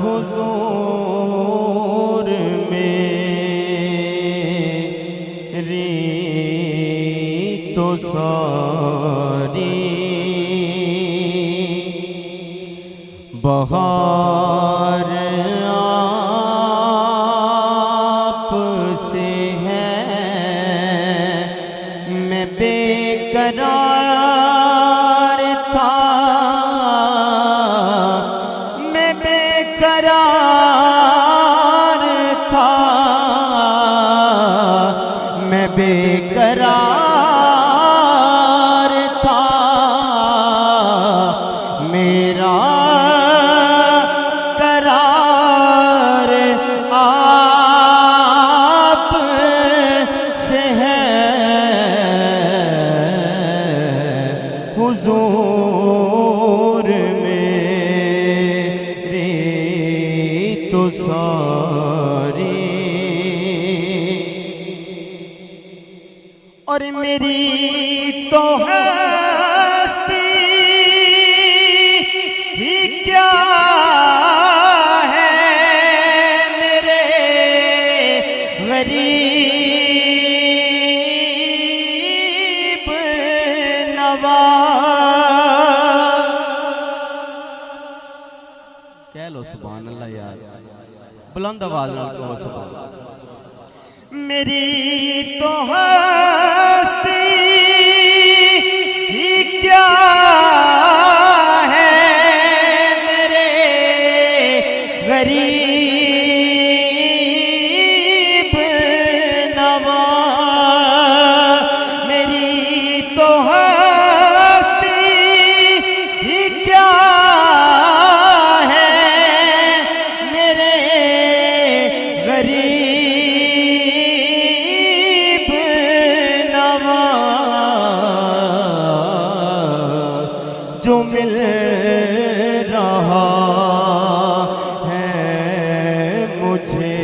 हुजूर मेरी तो सारी बहार आप से है। मैं बेकरार था, मैं बेकरार था, मैं बेकरार था। मेरा करार आप से है। हुजूर मेरी तो सारी और मेरी तो हस्ती ही क्या है। मेरे गरीब नवाज कह लो सुभान अल्लाह यार, बुलंद आवाज में कहो सुभान। मेरी तो हस्ती ही क्या है। मेरे गरीब नवाज, मेरी तो हस्ती ही क्या है। मेरे गरीब जो मिल रहा है मुझे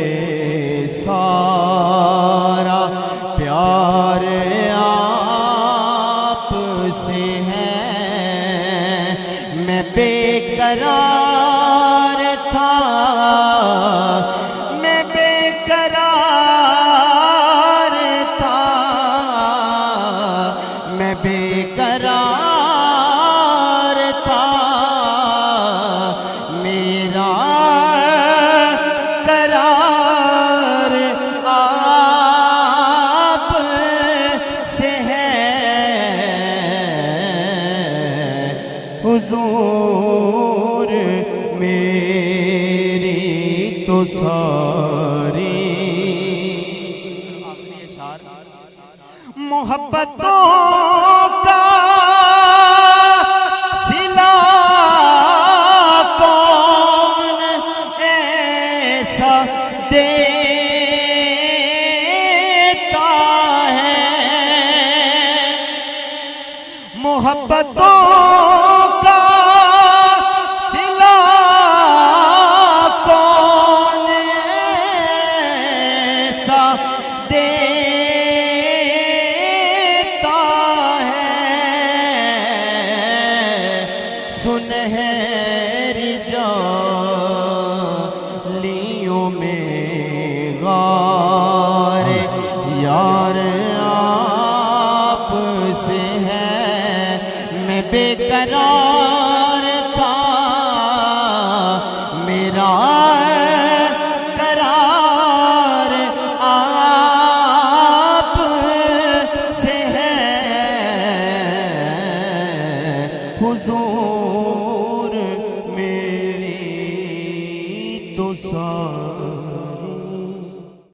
सारा प्यार आप से है। मैं बेकरार था, मैं बेकरार था, मैं बेकरार था। मेरा करार आप से है। हुजूर मेरी तो सारी आखिरी इशार मोहब्बतों का देता है। मोहब्बतों का सिला कौन ऐसा देता है। सुनहरी जालियों में गारे यार आप से है। मैं बेकरार था, मेरा करार आप से है। हुजूर मेरी तो सारी